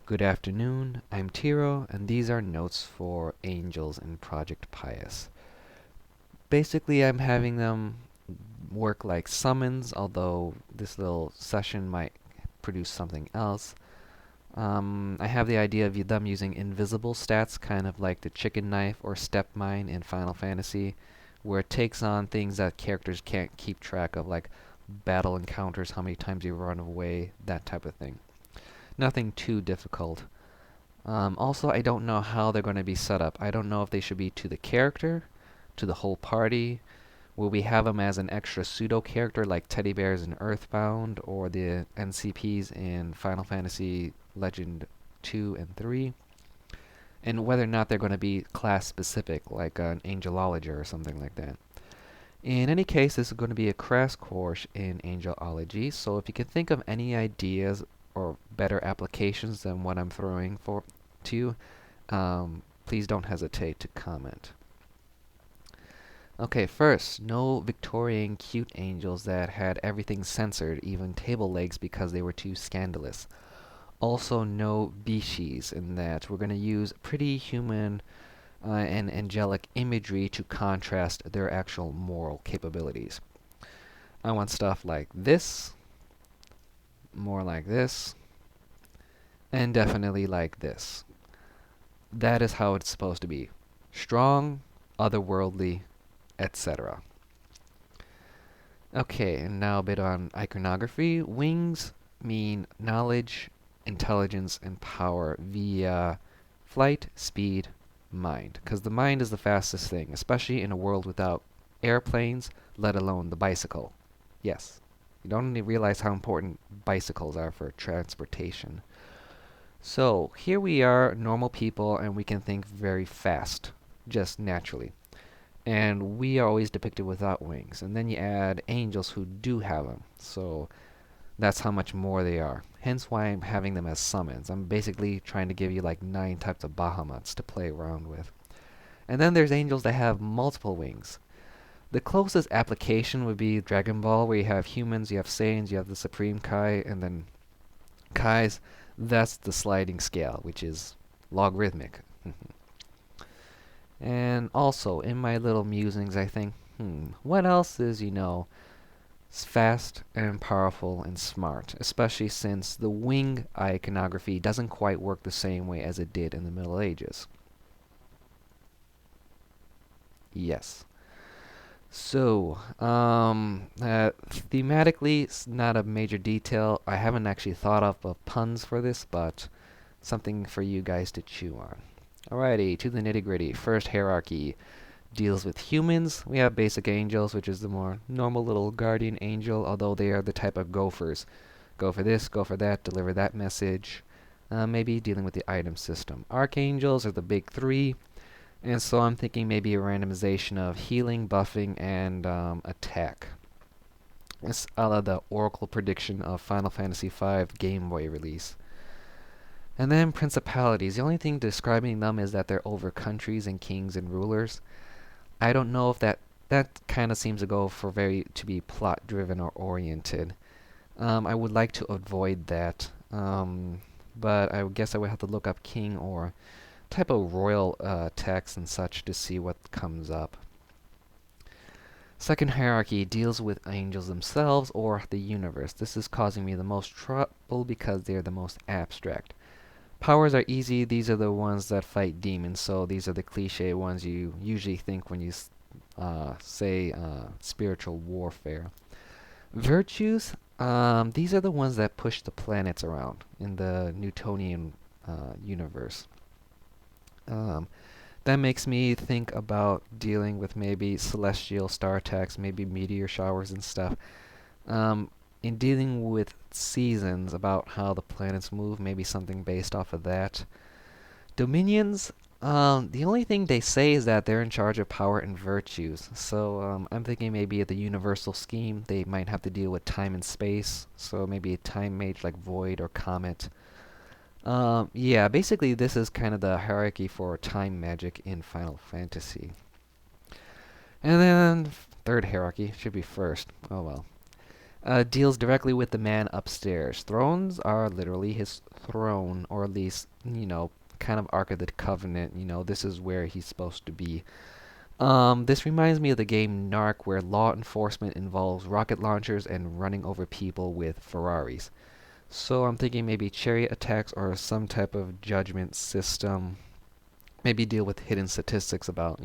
Good afternoon, I'm Tiro, and these are notes for angels in Project Pius. Basically, I'm having them work like summons, although this little session might produce something else. I have the idea of them using invisible stats, kind of like the chicken knife or step mine in Final Fantasy, where it takes on things that characters can't keep track of, like battle encounters, how many times you run away, that type of thing. Nothing too difficult. Also, I don't know how they're going to be set up. I don't know if they should be to the character, to the whole party. Will we have them as an extra pseudo character like teddy bears in Earthbound or the NCPs in Final Fantasy Legend 2 and 3? And whether or not they're going to be class specific like an Angelologer or something like that. In any case, this is going to be a crash course in angelology, so if you can think of any ideas or better applications than what I'm throwing for to you, please don't hesitate to comment. Okay, first, no Victorian cute angels that had everything censored, even table legs, because they were too scandalous. Also, no Bishis, in that we're going to use pretty human and angelic imagery to contrast their actual moral capabilities. I want stuff like this, more like this, and definitely like this. That is how it's supposed to be. Strong, otherworldly, etc. Okay, and now a bit on iconography. Wings mean knowledge, intelligence, and power via flight, speed, mind. Because the mind is the fastest thing, especially in a world without airplanes, let alone the bicycle. Yes, you don't really realize how important bicycles are for transportation. So here we are, normal people, and we can think very fast, just naturally. And we are always depicted without wings. And then you add angels who do have them. So that's how much more they are. Hence why I'm having them as summons. I'm basically trying to give you like 9 types of Bahamutes to play around with. And then there's angels that have multiple wings. The closest application would be Dragon Ball, where you have humans, you have Saiyans, you have the Supreme Kai, and then Kais. That's the sliding scale, which is logarithmic. And also, in my little musings, I think, what else is, fast and powerful and smart, especially since the wing iconography doesn't quite work the same way as it did in the Middle Ages. Yes. So, thematically, it's not a major detail. I haven't actually thought of puns for this, but something for you guys to chew on. Alrighty, to the nitty gritty. First hierarchy deals with humans. We have basic angels, which is the more normal little guardian angel, although they are the type of gophers. Go for this, go for that, deliver that message. Maybe dealing with the item system. Archangels are the big three, and so I'm thinking maybe a randomization of healing, buffing, and attack. It's a la the Oracle prediction of Final Fantasy V Game Boy release. And then principalities. The only thing describing them is that they're over countries and kings and rulers. I don't know if that kind of seems to go for to be plot driven or oriented. I would like to avoid that, but I guess I would have to look up king or type of royal text and such to see what comes up. Second hierarchy deals with angels themselves or the universe. This is causing me the most trouble because they are the most abstract. Powers are easy. These are the ones that fight demons, so these are the cliche ones you usually think when you say spiritual warfare. Virtues, these are the ones that push the planets around in the Newtonian universe. That makes me think about dealing with maybe celestial star attacks, maybe meteor showers and stuff. In dealing with seasons, about how the planets move, maybe something based off of that. Dominions, the only thing they say is that they're in charge of power and virtues. So I'm thinking maybe at the universal scheme, they might have to deal with time and space. So maybe a time mage like Void or Comet. Yeah, basically this is kind of the hierarchy for time magic in Final Fantasy. And then third hierarchy should be first. Oh well. Deals directly with the man upstairs. Thrones are literally his throne, or at least, kind of Ark of the Covenant. This is where he's supposed to be. This reminds me of the game Narc, where law enforcement involves rocket launchers and running over people with Ferraris. So I'm thinking maybe chariot attacks or some type of judgment system. Maybe deal with hidden statistics about,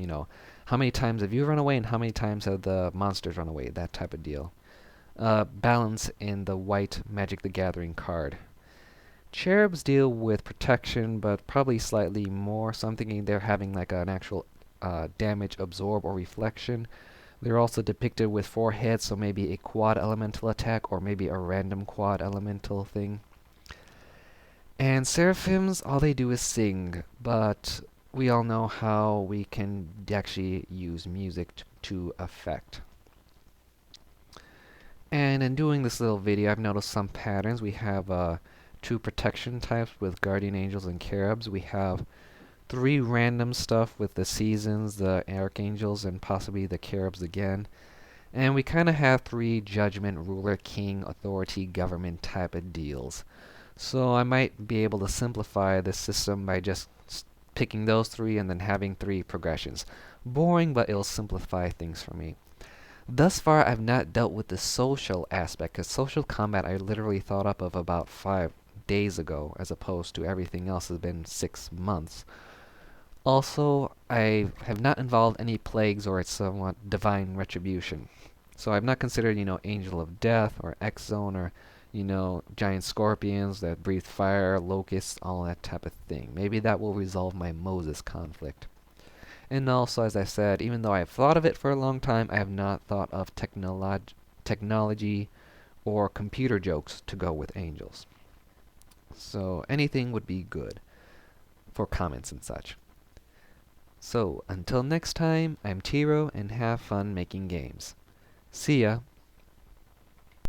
how many times have you run away and how many times have the monsters run away, that type of deal. Balance in the white Magic the Gathering card. Cherubs deal with protection, but probably slightly more, so I'm thinking they're having like an actual damage absorb or reflection. They're also depicted with 4 heads, so maybe a quad elemental attack or maybe a random quad elemental thing. And seraphims, all they do is sing, but we all know how we can actually use music to affect. And in doing this little video, I've noticed some patterns. We have 2 protection types with guardian angels and cherubs. We have 3 random stuff with the seasons, the archangels, and possibly the cherubs again. And we kind of have 3 judgment, ruler, king, authority, government type of deals. So I might be able to simplify this system by just picking those 3 and then having 3 progressions. Boring, but it'll simplify things for me. Thus far, I've not dealt with the social aspect, because social combat I literally thought up of about 5 days ago, as opposed to everything else has been 6 months. Also, I have not involved any plagues or its somewhat divine retribution. So I've not considered, Angel of Death or X-Zone or, giant scorpions that breathe fire, locusts, all that type of thing. Maybe that will resolve my Moses conflict. And also, as I said, even though I've thought of it for a long time, I have not thought of technology or computer jokes to go with angels. So anything would be good for comments and such. So, until next time, I'm Tiro, and have fun making games. See ya!